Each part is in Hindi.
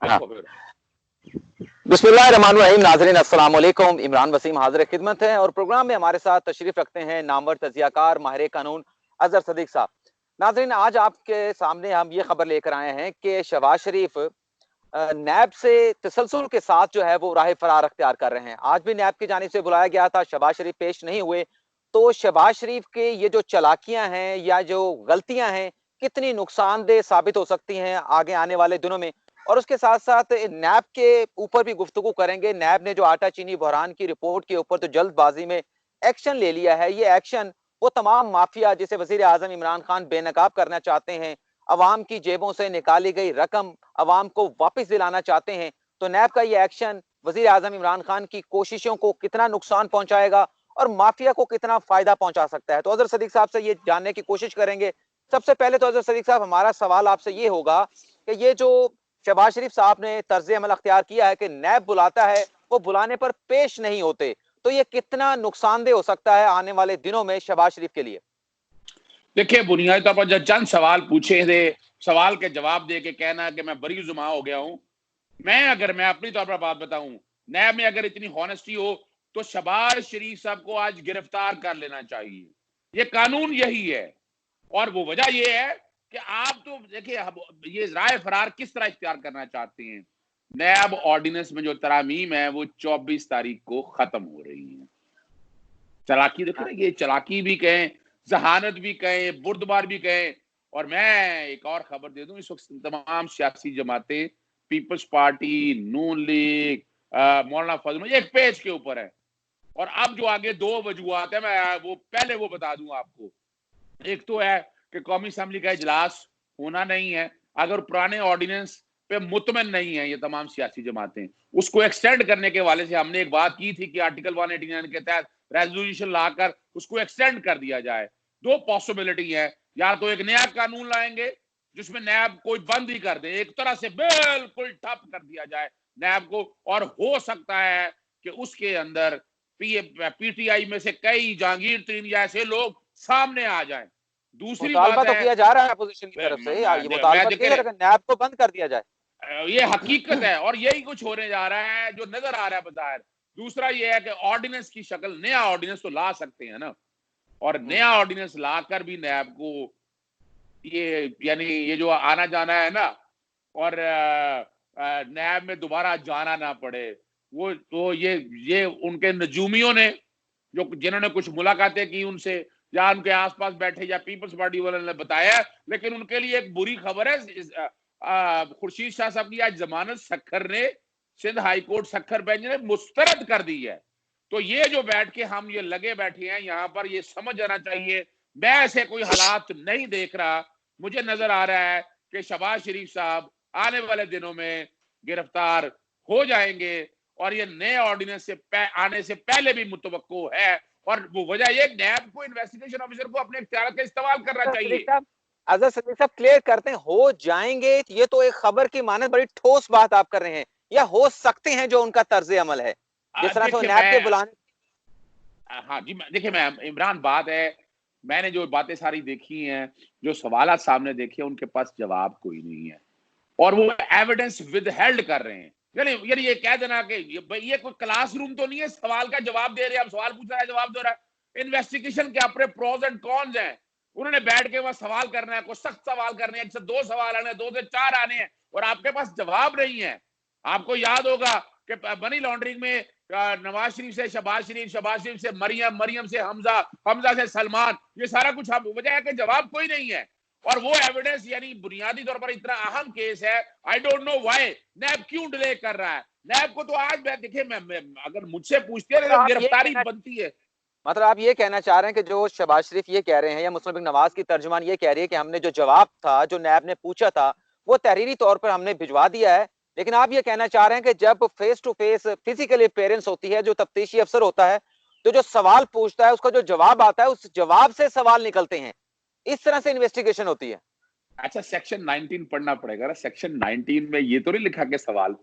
देखो फिर। बिस्मिल्लाहिर्रहमानिर्रहीम। नाज़रीन अस्सलाम वालेकुम। इमरान वसीम हाजिर खिदमत है और प्रोग्राम में हमारे साथ तशरीफ रखते हैं नामवर तजियाकार माहिर कानून अजहर सदीक साहब। नाज़रीन आज आपके सामने हम ये खबर लेकर आए हैं कि शहबाज शरीफ नैब से तसलसल के साथ जो है वो राह फरार अख्तियार कर रहे हैं। आज भी नैब की जानिब से बुलाया गया था, शहबाज शरीफ पेश नहीं हुए। तो शहबाज शरीफ के ये जो चालाकियां हैं या जो गलतियां हैं कितनी नुकसानदेह साबित हो सकती हैं आगे आने वाले दिनों में, और उसके साथ साथ नैब के ऊपर भी गुफ्तगू करेंगे। नैब ने जो आटा चीनी बहरान की रिपोर्ट के ऊपर तो जल्दबाजी में एक्शन ले लिया है, ये एक्शन वो तमाम माफिया जिसे वजीर आजम इमरान खान बेनकाब करना चाहते हैं, अवाम की जेबों से निकाली गई रकम अवाम को वापस दिलाना चाहते हैं, तो नैब का ये एक्शन वजीर आजम इमरान खान की कोशिशों को कितना नुकसान पहुंचाएगा और माफिया को कितना फायदा पहुंचा सकता है, तो अजहर सदीक साहब से ये जानने की कोशिश करेंगे। सबसे पहले तो अजहर सदीक साहब हमारा सवाल आपसे ये होगा कि ये जो शहबाज शरीफ साहब ने तर्ज अमल अख्तियार किया है कि नैब बुलाता है, वो बुलाने पर पेश नहीं होते, तो ये कितना नुकसानदेह हो सकता है आने वाले दिनों में शहबाज शरीफ के लिए? देखिए, बुनियादी तौर पर जब चंद सवाल पूछे थे, सवाल के जवाब दे के कहना कि मैं बरी जुमा हो गया हूं। मैं अपनी तौर पर बात बताऊं, नैब में अगर इतनी हॉनेस्टी हो तो शहबाज शरीफ साहब को आज गिरफ्तार कर लेना चाहिए। ये कानून यही है। और वो वजह ये है कि आप तो देखिए, ये राय फरार किस तरह इख्तियार करना चाहते हैं। नैब ऑर्डिनेंस में जो तरामीम है वो 24 तारीख को खत्म हो रही है। चालाकी देखो ना, ये चालाकी भी कहें, जहानत भी कहें, बुर्दबार भी कहें। और मैं एक और खबर दे दूं, इस वक्त तमाम सियासी जमातें, पीपल्स पार्टी, नून लीग, मौलाना फजल एक पेज के ऊपर है। और अब जो आगे दो वजूहत है, मैं वो पहले वो बता दूं आपको। एक तो है कि कौमी असेंबली का इजलास होना नहीं है। अगर पुराने ऑर्डिनेंस पे मुतमन नहीं है ये तमाम सियासी जमातें, उसको एक्सटेंड करने के वाले से हमने एक बात की थी कि आर्टिकल 189 के तहत रेजोल्यूशन लाकर उसको एक्सटेंड कर दिया जाए। दो पॉसिबिलिटी है, या तो एक नया कानून लाएंगे जिसमें नैब कोई बंद ही कर दे, एक तरह से बिल्कुल ठप कर दिया जाए नैब को, और हो सकता है कि उसके अंदर पीटीआई में से कई जहांगीर तरीन ऐसे लोग सामने आ जाएं। दूसरी बात तो है, किया जा रहा है अपोजिशन की तरफ से, ये मुतालबा किया जा रहा है कि नैब को बंद कर दिया जाए। ये हकीकत है और यही कुछ होने जा रहा है जो नजर आ रहा है बाहर। दूसरा ये है कि ऑर्डिनेंस की शक्ल, नया ऑर्डिनेंस तो ला सकते हैं ना, और नया ऑर्डिनेंस लाकर भी नैब को ये यानी ये जो आना जाना है ना, और नैब में दोबारा जाना ना पड़े, वो तो ये उनके नजूमियों ने जो जिन्होंने कुछ मुलाकातें की उनसे या उनके आसपास बैठे या पीपल्स पार्टी वालों ने बताया। लेकिन उनके लिए एक बुरी खबर है, खुर्शीद शाह साहब की आज जमानत सखर ने, Sindh high court Sukkur bench ने मुस्तरद कर दी है। तो ये जो बैठ के हम ये लगे बैठे हैं यहाँ पर, ये समझ आना चाहिए। मैं ऐसे कोई हालात नहीं देख रहा। मुझे नजर आ रहा है कि शहबाज शरीफ साहब आने वाले दिनों में गिरफ्तार हो जाएंगे और ये नए ऑर्डिनेंस से आने से पहले भी मुतवक्को है। और वो वजह ये, नैब को इन्वेस्टिगेशन ऑफिसर को अपने इख्तियार का इस्तेमाल करना चाहिए। अजहर सदीक साहब क्लियर करते हैं, हो जाएंगे ये तो एक खबर की मानद बड़ी ठोस बात आप कर रहे हैं, या हो सकते हैं जो उनका तर्ज अमल है जिस तरह से नैब के बुलाने। हाँ जी, देखिए मैं इमरान, बात है मैंने जो बातें सारी देखी हैं, जो सवाल सामने देखे, उनके पास जवाब कोई नहीं है और वो एविडेंस विदहेल्ड कर रहे हैं। यानी ये कह देना कि ये कोई क्लासरूम तो नहीं है, सवाल का जवाब दे रहे हैं, अब सवाल पूछ रहा है जवाब दे रहा है। इन्वेस्टिगेशन के अपने प्रोज एंड कॉन्स हैं, उन्होंने बैठ के वहां सवाल करना है, कोई सख्त सवाल करने हैं, 2 सवाल आने हैं, 2 से 4 आने हैं, और आपके पास जवाब नहीं है। आपको याद होगा कि मनी लॉन्ड्रिंग में नवाज शरीफ से शहबाज शरीफ, शहबाज शरीफ से मरियम, मरियम से हमजा, हमजा से सलमान, ये सारा कुछ वजह है कि जवाब कोई नहीं है। और वो एविडेंस यानी बुनियादी तौर पर इतना अहम केस है, आई डोंट नो व्हाई नैब क्यों डिले कर रहा है। नैब को तो आज देखिए, मैं अगर मुझसे पूछते हैं तो गिरफ्तारी बनती है। मतलब आप ये कहना चाह रहे हैं कि जो शहबाज शरीफ ये कह रहे हैं या मुस्लिम लीग नवाज की तर्जुमान ये कह रही है कि हमने जो जवाब था, जो नैब ने पूछा था, वो तहरीरी तौर पर हमने भिजवा दिया है, लेकिन आप ये कहना चाह रहे हैं कि जब face to face physical appearance होती है, जो तफ्तीशी अफसर होता है, तो जो सवाल पूछता है उसका जो जवाब आता है, उस जवाब से सवाल निकलते हैं, इस तरह से इन्वेस्टिगेशन होती है। अच्छा, सेक्शन 19 पढ़ना पड़ेगा ना। सेक्शन 19 में ये तो नहीं लिखा कि सवाल,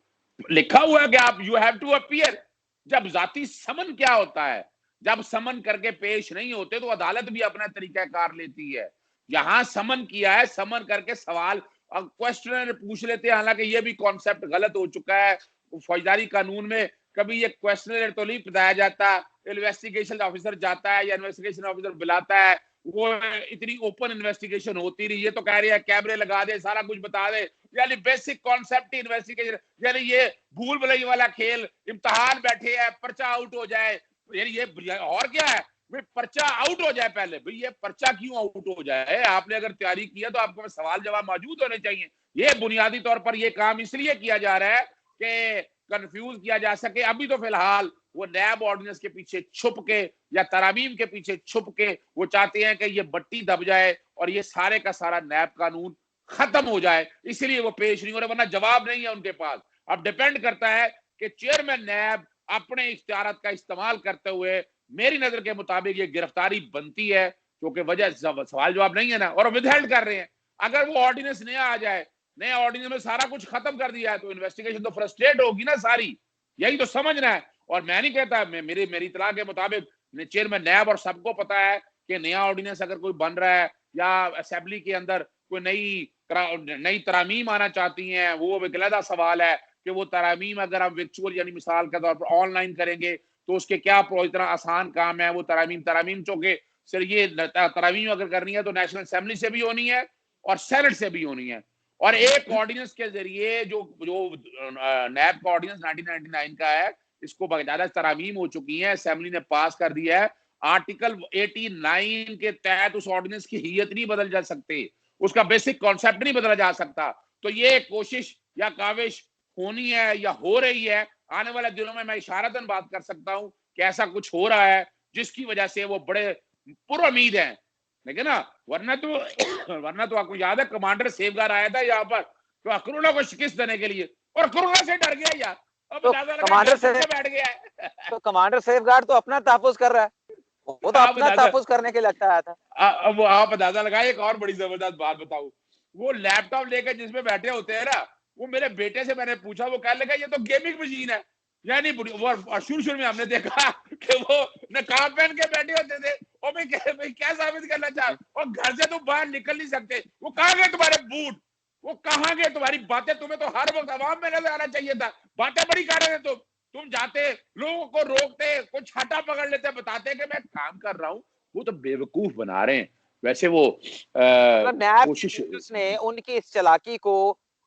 लिखा हुआ है कि आप यू हैव टू अपीयर। जब जाती समन क्या होता है, जब समन करके पेश नहीं होते तो अदालत भी अपना तरीका कार लेती है। यहां समन किया है, समन करके सवाल क्वेश्चनर पूछ लेते हैं, हालांकि ये भी कॉन्सेप्ट गलत हो चुका है। फौजदारी कानून में कभी ये क्वेश्चनर तो नहीं बताया जाता, इन्वेस्टिगेशन ऑफिसर जाता है या इन्वेस्टिगेशन ऑफिसर बुलाता है, वो इतनी ओपन इन्वेस्टिगेशन होती रही। ये तो कह रही है कैमरे लगा दे, सारा कुछ बता दे, यानी बेसिक कॉन्सेप्ट इन्वेस्टिगेशन, यानी ये भूल भुलैया वाला खेल, इम्तिहान बैठे हैं पर्चा आउट हो जाए, यानी ये और क्या है भाई, पर्चा आउट हो जाए पहले। भाई ये पर्चा क्यों आउट हो जाए? आपने अगर तैयारी किया तो आपको सवाल जवाब मौजूद होने चाहिए। ये बुनियादी तौर पर ये काम इसलिए किया जा रहा है कि कंफ्यूज किया जा सके। अभी तो फिलहाल वो नैब ऑर्डिनेंस के पीछे छुप के या तरामीम के पीछे छुप के वो चाहते हैं कि ये बट्टी दब जाए और ये सारे का सारा नैब कानून खत्म हो जाए, इसलिए वो पेश नहीं हो रहे, वरना जवाब नहीं है उनके पास। अब डिपेंड करता है कि चेयरमैन नैब अपने इख्तियारात का इस्तेमाल करते हुए, मेरी नजर के मुताबिक ये गिरफ्तारी बनती है, क्योंकि वजह सवाल जवाब नहीं है ना, और विदहेल्ड कर रहे हैं। अगर वो ऑर्डिनेंस नया आ जाए, नए ऑर्डिनेंस में सारा कुछ खत्म कर दिया है, तो इन्वेस्टिगेशन तो फ्रस्ट्रेट होगी ना सारी, यही तो समझना है। और मैं नहीं कहता, मेरी इतला के मुताबिक चेयरमैन नैब और सबको पता है कि नया ऑर्डिनेंस अगर कोई बन रहा है या असेंबली के अंदर कोई नई तरामीम आना चाहती हैं, वो एक अलग सवाल है कि वो तरामीम अगर हम वर्चुअल यानी मिसाल के तौर पर ऑनलाइन करेंगे तो उसके क्या इतना आसान काम है। वो तरामीम चूंकि सर ये तरामीम अगर करनी है तो नेशनल असेंबली से भी होनी है और सेनेट से भी होनी है, और एक ऑर्डिनेंस के जरिए जो जो नैब का ऑर्डिनेंस 1999 का है, इसको बाकायदा तरामीम हो चुकी है, असेंबली ने पास कर दिया है। आर्टिकल 89 के तहत उस ऑर्डिनेंस की हियत नहीं बदल जा सकती, उसका बेसिक कॉन्सेप्ट नहीं बदला जा सकता। तो ये कोशिश या काविश होनी है या हो रही है, आने वाले दिनों में मैं इशारतन बात कर सकता हूं कि ऐसा कुछ हो रहा है जिसकी वजह से वो बड़े पुरुम्मीद हैं। लेकिन ना वरना तो आपको याद है कमांडर सेफगार्ड आया था यहाँ पर तो कोरोना को शिकस्त देने के लिए, और कोरोना से डर गया यार, तो कमांडर से बैठ गया है। तो कमांडर सेफगार्ड तो अपना तहफुज कर रहा है, वो तो अपना तहफुज करने के लिए लगता आया था। अब वो आप अंदाजा लगाए। एक और बड़ी जबरदस्त बात बताऊं, वो लैपटॉप लेकर जिसमें बैठे होते हैं ना, वो मेरे बेटे से मैंने पूछा, वो कहने लगा ये तो गेमिंग मशीन है। यानी वो शुरू में हमने देखा कि वो नकाब पहन के बैठे होते थे, और मैं क्या साबित करना चाह, और घर से तो बाहर निकल नहीं सकते। वो कहाँ गए तुम्हारे बूट, वो कहाँ गए तुम्हारी बातें? तुम्हें तो हर वक्त आवाम में नजर आना चाहिए था, बातें बड़ी कर रहे थे तुम जाते लोगों को रोकते, कुछ छाटा पकड़ लेते, बताते कि मैं काम कर रहा हूं। वो तो बेवकूफ बना रहे हैं। वैसे वो कोशिश ने उनकी इस चालाकी को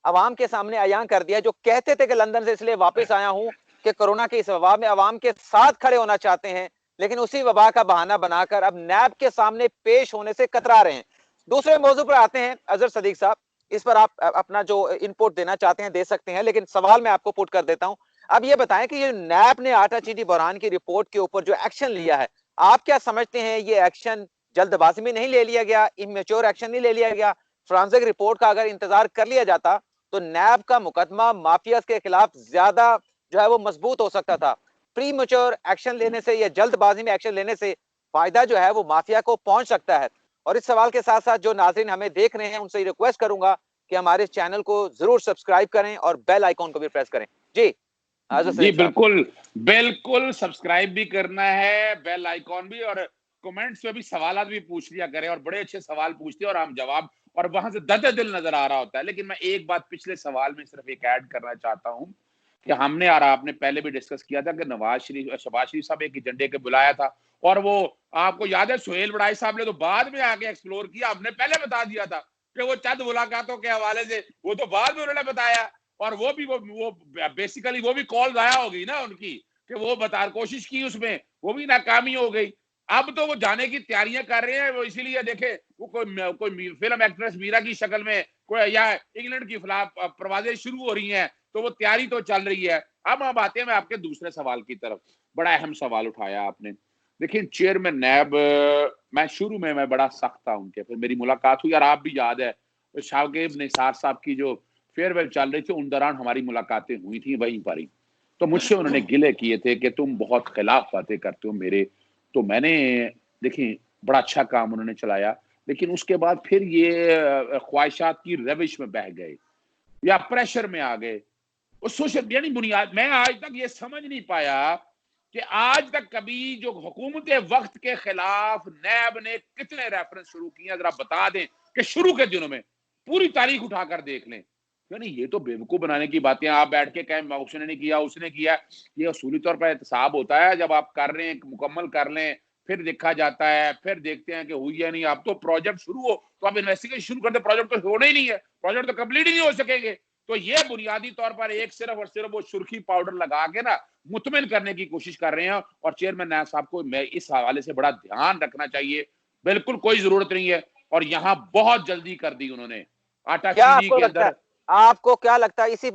अवाम के सामने अयां कर दिया, जो कहते थे कि लंदन से इसलिए वापस आया हूं कि कोरोना की इस वबा में अवाम के साथ खड़े होना चाहते हैं, लेकिन उसी वबा का बहाना बनाकर अब नैब के सामने पेश होने से कतरा रहे हैं। दूसरे मौजू पर आते हैं अजहर सदीक साहब, इस पर आप अपना जो इनपुट देना चाहते हैं दे सकते हैं, लेकिन सवाल मैं आपको पुट कर देता हूं। अब ये बताएं कि ये नैब ने आटा चीनी बहरान की रिपोर्ट के ऊपर जो एक्शन लिया है, आप क्या समझते हैं ये एक्शन जल्दबाजी में नहीं ले लिया गया, इमेच्योर एक्शन नहीं ले लिया गया? फ्रांसिक रिपोर्ट का अगर इंतजार कर लिया जाता तो नैब का मुकदमा माफिया के खिलाफ ज्यादा जो है वो मजबूत हो सकता था। प्री मैच्योर एक्शन लेने से या जल्दबाजी में एक्शन लेने से फायदा जो है वो माफिया को पहुंच सकता है। और इस सवाल के साथ साथ जो नाज़रीन हमें देख रहे हैं उनसे रिक्वेस्ट करूंगा कि हमारे चैनल को जरूर सब्सक्राइब करें और बेल आइकॉन को भी प्रेस करें। जी जी बिल्कुल बिल्कुल, सब्सक्राइब भी करना है, बेल आइकॉन भी, और कमेंट्स में भी सवालात भी पूछ लिया करें, और बड़े अच्छे सवाल पूछते हैं और हम जवाब, और वहां से दर्द दिल नजर आ रहा होता है। लेकिन मैं एक बात पिछले सवाल में सिर्फ एक ऐड करना चाहता हूं कि हमने और आपने पहले भी डिस्कस किया था कि शहबाज शरीफ साहब एक एजेंडे के बुलाया था, और वो आपको याद है सुहेल बड़ाई साहब ने तो बाद में आके एक्सप्लोर किया, हमने पहले बता दिया था कि वो चंद मुलाकातों के हवाले से, वो तो बाद में उन्होंने बताया, और वो बेसिकली वो भी कॉल आया होगी ना उनकी कि वो बता कोशिश की, उसमें वो भी नाकामी हो गई। अब तो वो जाने की तैयारियां कर रहे हैं, वो इसीलिए देखे वो कोई फिल्म एक्ट्रेस मीरा की शक्ल में कोई या इंग्लैंड की खिलाफ परवाजें शुरू हो रही हैं, तो वो तैयारी तो चल रही है। अब आते हैं मैं आपके दूसरे सवाल की तरफ, बड़ा अहम सवाल उठाया आपने। देखिए चेयरमैन नैब, मैं शुरू में मैं बड़ा सख्त था उनके, फिर मेरी मुलाकात हुई, और आप भी याद है शाहगेब निसार साहब की जो फेयरवेल चल रही थी, उन दौरान हमारी मुलाकातें हुई थी वहीं पर ही। तो मुझसे उन्होंने गिले किए थे कि तुम बहुत खिलाफ बातें करते हो मेरे, तो मैंने देखिए बड़ा अच्छा काम उन्होंने चलाया, लेकिन उसके बाद फिर ये ख्वाहिशात की रविश में बह गए या प्रेशर में आ गए। उस सोशल यानी बुनियाद, मैं आज तक ये समझ नहीं पाया कि आज तक कभी जो हुकूमत वक्त के खिलाफ नैब ने कितने रेफरेंस शुरू किए, जरा बता दें कि शुरू के दिनों में पूरी तारीख उठाकर देख लें। यानी ये तो बेवकूफ बनाने की बातें, आप बैठ के कहें उसने नहीं किया उसने किया। ये असूली तौर पर एहतसाब होता है जब आप कर रहे हैं, मुकम्मल कर लें, फिर देखा जाता है, फिर देखते हैं कि हुई या नहीं। आप तो प्रोजेक्ट शुरू हो तो आप इन्वेस्टिगेशन शुरू करते, प्रोजेक्ट तो होना ही नहीं है, प्रोजेक्ट तो कंप्लीट ही नहीं हो सकेंगे। तो ये बुनियादी तौर पर एक सिर्फ और सिर्फ वो सुर्खी पाउडर लगा के ना मुतमिन करने की कोशिश कर रहे हैं। और चेयरमैन नायब साहब को मैं इस हवाले से बड़ा ध्यान रखना चाहिए, बिल्कुल कोई जरूरत नहीं है। और यहाँ बहुत जल्दी कर दी उन्होंने आटा क्या चीनी आपको के लगता है, अंदर। आपको क्या लगता है, इसी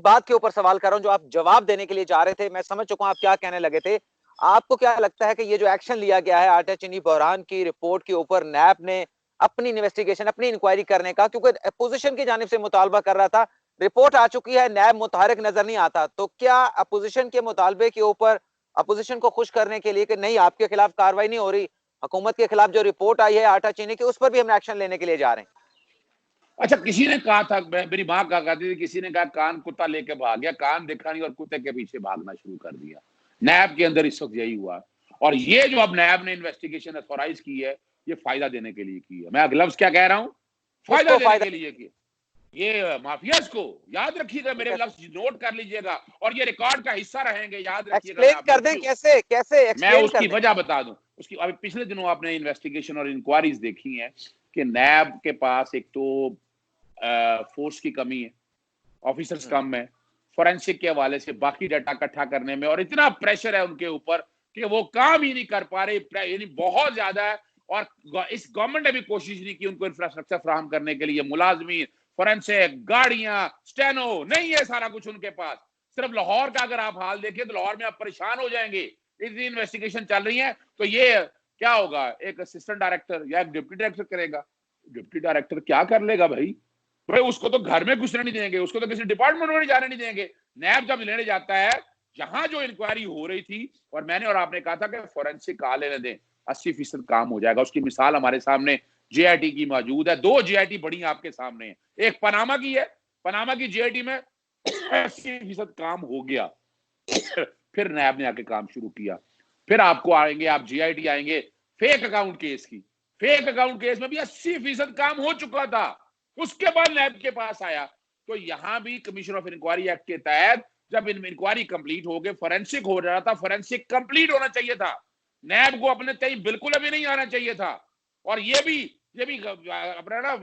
बात के ऊपर सवाल कर रहा हूं जो आप जवाब देने के लिए जा रहे थे, मैं समझ चुका हूं आप क्या कहने लगे थे। आपको क्या लगता है कि ये जो एक्शन लिया गया है आटा चीनी बहरान की रिपोर्ट के ऊपर, नैब ने अपनी इन्वेस्टिगेशन, अपनी इंक्वायरी करने का, क्योंकि अपोजिशन की जानिब से मुतालबा कर रहा था, रिपोर्ट आ चुकी है, नैब मुतहरक नजर नहीं आता, तो क्या अपोजिशन के मुतालबे के ऊपर अपोजिशन को खुश करने के लिए कि नहीं आपके खिलाफ कार्रवाई नहीं हो रही, हुकूमत के खिलाफ जो रिपोर्ट आई है आटा चीनी की उस पर भी हम एक्शन लेने के लिए जा रहे हैं? अच्छा, किसी ने कहा था, मेरी माँ कहा करती थी, किसी ने कहा कान कुत्ता लेके भाग गया, कान देखा नहीं और कुत्ते के पीछे भागना शुरू कर दिया। नैब के अंदर इस वक्त यही हुआ। और ये जो अब नैब ने इन्वेस्टिगेशन अथॉराइज की है, ये फायदा देने के लिए की है। मैं लफ्ज क्या कह रहा हूँ, फायदा किसको देने फायदा? के लिए की। ये माफियाज को याद रखिएगा, मेरे लफ्ज नोट कर लीजिएगा और ये रिकॉर्ड का हिस्सा रहेंगे, याद रखिएगा। मैं एक्सप्लेन आपने कर दें, क्यों, कैसे कैसे मैं एक्सप्लेन कर उसकी दें। वजह बता दूं। उसकी अभी पिछले दिनों आपने इन्वेस्टिगेशन और इंक्वायरीज देखी हैं कि नैब के पास एक तो फोर्स की कमी है, ऑफिसर्स कम है, फोरेंसिक के हवाले से बाकी डाटा इकट्ठा करने में, और इतना प्रेशर है उनके ऊपर कि वो काम ही नहीं कर पा रहे, यानी बहुत ज्यादा है। और इस गवर्नमेंट ने भी कोशिश नहीं की उनको इंफ्रास्ट्रक्चर फराहम करने के लिए, मुलाजमीन, फोरेंसिक, गाड़ियां, स्टेनो, नहीं है सारा कुछ उनके पास। सिर्फ लाहौर का अगर आप हाल देखें तो लाहौर में आप परेशान हो जाएंगे। इतनी इन्वेस्टिगेशन चल रही है, तो ये क्या होगा, एक असिस्टेंट डायरेक्टर या एक डिप्टी डायरेक्टर करेगा। डिप्टी डायरेक्टर क्या कर लेगा भाई? भाई उसको तो घर में घुसने नहीं देंगे, उसको तो किसी डिपार्टमेंट में जाने नहीं देंगे। नैब जब लेने जाता है, जहां जो इंक्वायरी हो रही थी, और मैंने और आपने कहा था कि फोरेंसिक आ लेने दें, 80% काम हो जाएगा। उसकी मिसाल हमारे सामने जेआईटी की मौजूद है, 2 जेआईटी बड़ी आपके सामने है, एक पनामा की है, पनामा की जेआईटी में 80% काम हो गया। फिर नैब ने आके काम शुरू किया। फिर आपको आएंगे, आप जीआईटी आएंगे फेक अकाउंट केस की, फेक अकाउंट केस में भी 80% काम हो चुका था, उसके बाद नैब के पास आया। तो यहां भी कमीशन ऑफ इंक्वायरी एक्ट के तहत जब इंक्वायरी कंप्लीट हो गए, फोरेंसिक हो रहा था, फोरेंसिक कंप्लीट होना चाहिए था, नैब को अपने तय बिल्कुल अभी नहीं आना चाहिए था। और ये भी अपना ना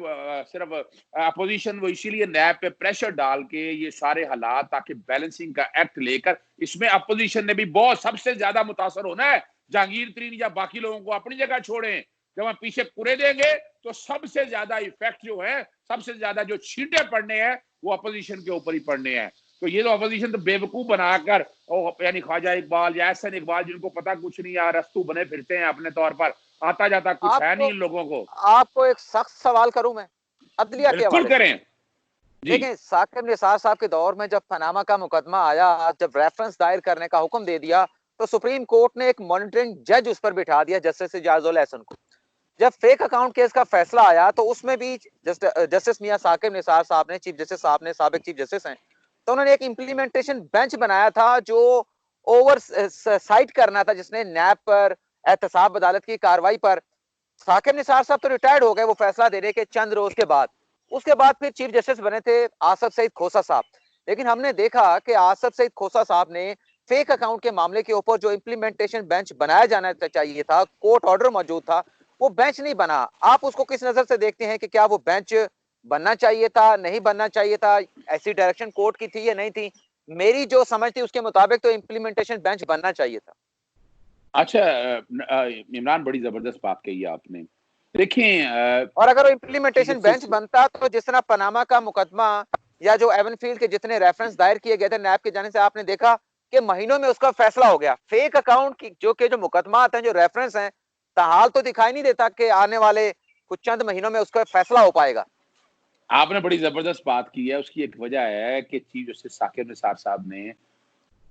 सिर्फ अपोजिशन वो इसीलिए नैब पे प्रेशर डाल के ये सारे हालात, ताकि बैलेंसिंग का एक्ट लेकर, इसमें अपोजिशन ने भी बहुत सबसे ज्यादा मुतासर होना है। जहांगीर तरीन या बाकी लोगों को अपनी जगह छोड़ें, जब हम पीछे पूरे देंगे तो सबसे ज्यादा इफेक्ट जो है, सबसे ज्यादा जो छींटे पड़ने हैं वो अपोजिशन के ऊपर ही पड़ने हैं। तो ये तो अपोजिशन तो बेवकूफ बनाकर, यानी ख्वाजा इकबाल या एहसन इकबाल, जिनको पता कुछ नहीं, यार रस्तू बने फिरते हैं अपने तौर पर, आता जाता कुछ है आपको नहीं इन लोगों को। आपको एक सख्त सवाल करूं मैं अदलिया के बिल्कुल हवाले से। करें जी। देखें, साकिब निसार साहब के दौर में जब पनामा का मुकदमा आया, जब रेफरेंस दायर करने का हुक्म दे दिया, तो सुप्रीम कोर्ट ने एक मॉनिटरिंग जज उस पर बिठा दिया, जस्टिस इजाजुल एहसन को। जब फेक अकाउंट केस का फैसला आया तो उसमें भी जस्टिस मियां साकिब निसार साहब ने, चीफ जस्टिस साहब ने, साबिक चीफ जस्टिस हैं, तो उन्होंने एक इम्प्लीमेंटेशन बेंच बनाया था जो ओवर साइट करना था, जिसने नैब पर, एहतसाब अदालत की कार्रवाई पर। साकिब निसार साहब तो रिटायर्ड हो गए वो फैसला देने के चंद रोज के बाद। उसके बाद फिर चीफ जस्टिस बने थे आसफ सईद खोसा साहब। लेकिन हमने देखा कि आसफ सईद खोसा साहब ने फेक अकाउंट के मामले के ऊपर जो इम्प्लीमेंटेशन बेंच बनाया जाना चाहिए था, कोर्ट ऑर्डर मौजूद था, वो बेंच नहीं बना। आप उसको किस नजर से देखते हैं कि क्या वो बेंच बनना चाहिए था, नहीं बनना चाहिए था, ऐसी डायरेक्शन कोर्ट की थी या नहीं थी? मेरी जो समझ थी उसके मुताबिक तो इम्प्लीमेंटेशन बेंच बनना चाहिए था। अच्छा, इमरान, बड़ी जबरदस्त बात कही आपने। देखें, और अगर वो चीफ इम्प्लीमेंटेशन बेंच जस्टिस, बनता तो जिस तरह पनामा का मुकदमा या जो एवनफील्ड के जितने रेफरेंस दायर किए गए थे नैब के जाने से, आपने देखा कि महीनों में उसका फैसला हो गया। फेक अकाउंट की जो मुकदमा आते हैं, जो रेफरेंस हैं, ताहाल तो दिखाई नहीं देता कि आने वाले कुछ चंद महीनों में उसका फैसला हो पाएगा। आपने बड़ी जबरदस्त बात की है। उसकी एक वजह है कि चीफ जस्टिस साकिब निसार साहब ने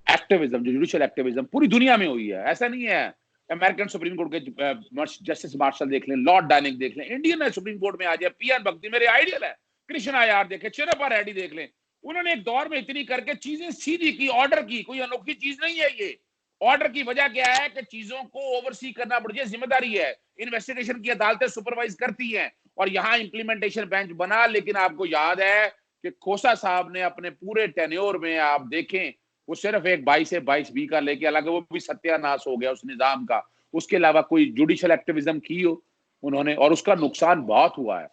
एक्टिविज्म, जो जुडिशियल एक्टिविज्म पूरी दुनिया में हुई है, ऐसा नहीं है। अमेरिकन सुप्रीम कोर्ट के जस्टिस मार्शल देख लें, लॉर्ड डाइनिंग देख लें, इंडियन सुप्रीम कोर्ट में आ जाए, पीआर भक्ति मेरे आइडियल है, कृष्ण आयार देखें, चिरप्पा रेड्डी देख लें। उन्होंने एक दौर में इतनी करके चीजें सीधी की, ऑर्डर की, कोई अनोखी चीज नहीं है ये। ऑर्डर की वजह क्या है कि चीजों को ओवरसी करना बड़ी जिम्मेदारी है, इन्वेस्टिगेशन की अदालतें सुपरवाइज करती हैं, और यहाँ इम्प्लीमेंटेशन बेंच बना। लेकिन आपको याद है कि खोसा साहब ने अपने पूरे टेन्योर में आप देखें वो सिर्फ एक 22 का लेके, हालांकि वो भी सत्यानाश हो गया उस निजाम का, उसके अलावा कोई जुडिशल एक्टिविज्म की हो उन्होंने, और उसका नुकसान बहुत हुआ है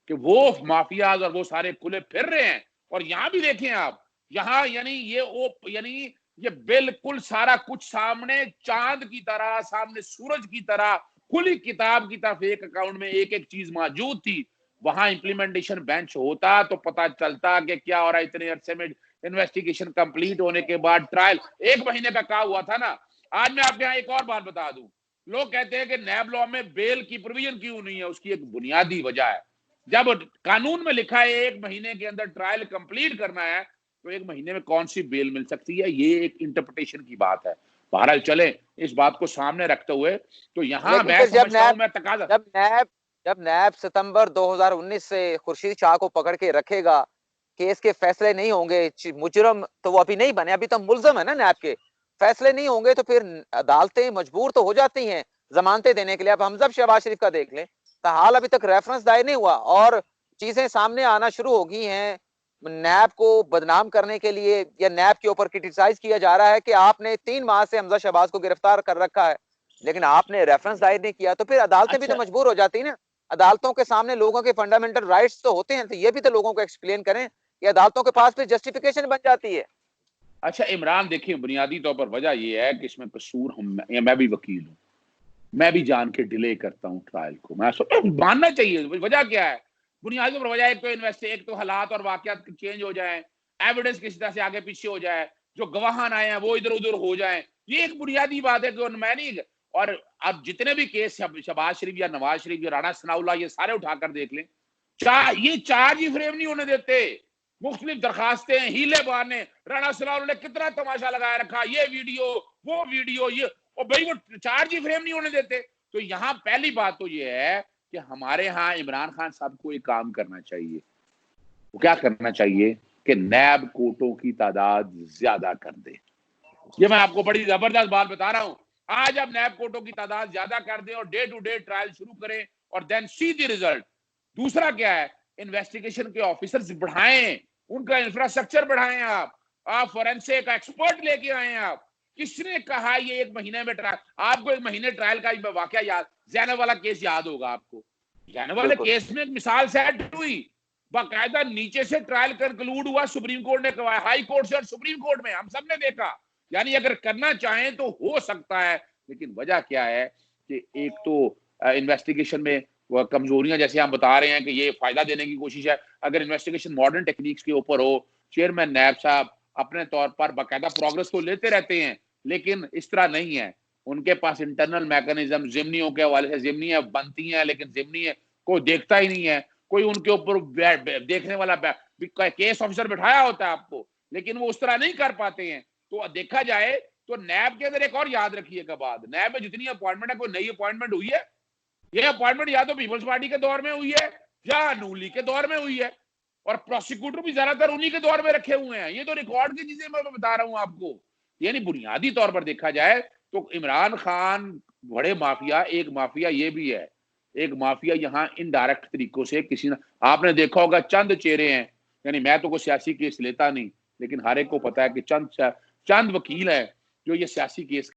कि वो माफियाज और वो सारे खुले फिर रहे हैं। और यहाँ भी देखें आप, यहाँ यानी ये बिल्कुल सारा कुछ सामने चांद की तरह, सामने सूरज की तरह, खुली किताब की तरफ एक अकाउंट में एक एक चीज मौजूद थी। वहां इम्प्लीमेंटेशन बेंच होता तो पता चलता कि क्या हो रहा है। इतने अरसे में इन्वेस्टिगेशन कंप्लीट होने के बाद ट्रायल 1 महीने का कहा हुआ था ना। आज मैं आपके यहाँ एक और बात बता दूं, लोग कहते हैं कि नैब लॉ में बेल की प्रोविजन क्यों नहीं है। उसकी एक बुनियादी वजह है, जब कानून में लिखा है 1 महीने के अंदर ट्रायल कंप्लीट करना है, तो 1 महीने में कौन सी बेल मिल सकती है। ये एक इंटरप्रिटेशन की बात है। बहरहाल चले इस बात को सामने रखते हुए, तो यहाँ मैं समझता हूं, मैं तकाजा जब नैब सितंबर 2019 से खुर्शीद शाह को पकड़ के रखेगा, केस के फैसले नहीं होंगे, मुजरम तो वो अभी नहीं बने, अभी तो मुलजम है ना नैब के, फैसले नहीं होंगे तो फिर अदालतें मजबूर तो हो जाती हैं जमानतें देने के लिए। अब हम जब शहबाज शरीफ का देख लें, हाल अभी तक रेफरेंस दायर नहीं हुआ और चीजें सामने आना शुरू हो गई हैं। नैब को बदनाम करने के लिए या नैब के ऊपर क्रिटिसाइज किया जा रहा है कि आपने 3 माह से हमजा शहबाज को गिरफ्तार कर रखा है, लेकिन आपने रेफरेंस दायर नहीं किया, तो फिर अदालतें भी तो मजबूर हो जाती ना। अदालतों के सामने लोगों के फंडामेंटल राइट्स तो होते हैं, तो ये भी तो लोगों को एक्सप्लेन करें कि अदालतों के पास फिर जस्टिफिकेशन बन जाती है। अच्छा इमरान, देखिए बुनियादी तौर पर वजह यह है कि इसमें कसूर मैं भी वकील हूं, मैं भी जान के डिले करता हूं ट्रायल को। मैं मानना चाहिए वजह क्या है। बुनियादी तौर पर वजह एक तो हालात और वाकयात चेंज हो जाए, एविडेंस किसी तरह से आगे पीछे हो जाए, जो गवाहान आए हैं वो इधर उधर हो जाए, ये एक बुनियादी बात है। मैं नहीं, और अब जितने भी केस शहबाज शरीफ या नवाज शरीफ या राणा सनाउल्लाह ये सारे उठाकर देख लें, ये चार्ज ही फ्रेम नहीं होने देते। मुख्तलिफ दरखास्तें, हीले बहाने, राणा सनाउल्लाह ने कितना तमाशा लगाया रखा, ये वीडियो वो वीडियो ये, और भाई वो चार्ज ही फ्रेम नहीं होने देते। तो यहाँ पहली बात तो ये है कि हमारे यहाँ इमरान खान साहब को एक काम करना चाहिए। वो क्या करना चाहिए कि नैब कोर्टों की तादाद ज्यादा कर दे। ये मैं आपको बड़ी जबरदस्त बात बता रहा हूं। आज अब नैब कोर्टों की तादाद ज्यादा कर दें और डे टू डे ट्रायल शुरू करें और देन सी द रिजल्ट। दूसरा क्या है, इन्वेस्टिगेशन के ऑफिसर्स बढ़ाएं, उनका इंफ्रास्ट्रक्चर बढ़ाएं। आप फोरेंसिक एक्सपर्ट लेके आए। आप किसने कहा ये 1 महीने में ट्रायल? आपको 1 महीने ट्रायल का वाकया याद, जैनब वाला केस याद होगा आपको। जैनब वाले केस में एक मिसाल सेट हुई, बाकायदा नीचे से ट्रायल कंक्लूड हुआ, सुप्रीम कोर्ट ने करवाया, हाई कोर्ट से और सुप्रीम कोर्ट में, हम सब ने देखा। यानी अगर करना चाहें तो हो सकता है, लेकिन वजह क्या है कि एक तो इन्वेस्टिगेशन में कमजोरियां, जैसे हम बता रहे हैं कि ये फायदा देने की कोशिश है। अगर इन्वेस्टिगेशन मॉडर्न टेक्निक्स के ऊपर हो, चेयरमैन नैब साहब अपने तौर पर बाकायदा प्रोग्रेस तो लेते रहते हैं, लेकिन इस तरह नहीं है। उनके पास इंटरनल मैकेनिज्म जिमनियों के हवाले से, जिमनियां बनती हैं लेकिन जिमनी कोई देखता ही नहीं है, कोई उनके ऊपर देखने वाला केस ऑफिसर बिठाया होता है आपको, लेकिन वो उस तरह नहीं कर पाते हैं। तो देखा जाए तो नैब के अंदर एक और याद रखिएगा बात, नैब में जितनी अपॉइंटमेंट है, कोई नई अपॉइंटमेंट हुई है? ये अपॉइंटमेंट या तो पीपल्स पार्टी के दौर में हुई है या नून लीग के दौर में हुई है, और प्रोसिक्यूटर भी ज्यादातर उन्हीं के दौर में रखे हुए हैं। ये तो रिकॉर्ड की चीजें मैं बता रहा हूं आपको। यानी बुनियादी तौर पर देखा जाए तो इमरान खान बड़े माफिया, एक माफिया ये भी है, एक माफिया यहाँ इनडायरेक्ट तरीकों से किसी ने, आपने देखा होगा चंद चेहरे हैं, यानी मैं तो कोई सियासी केस लेता नहीं, लेकिन हर एक को पता है कि चंद वकील है जो ये सियासी केस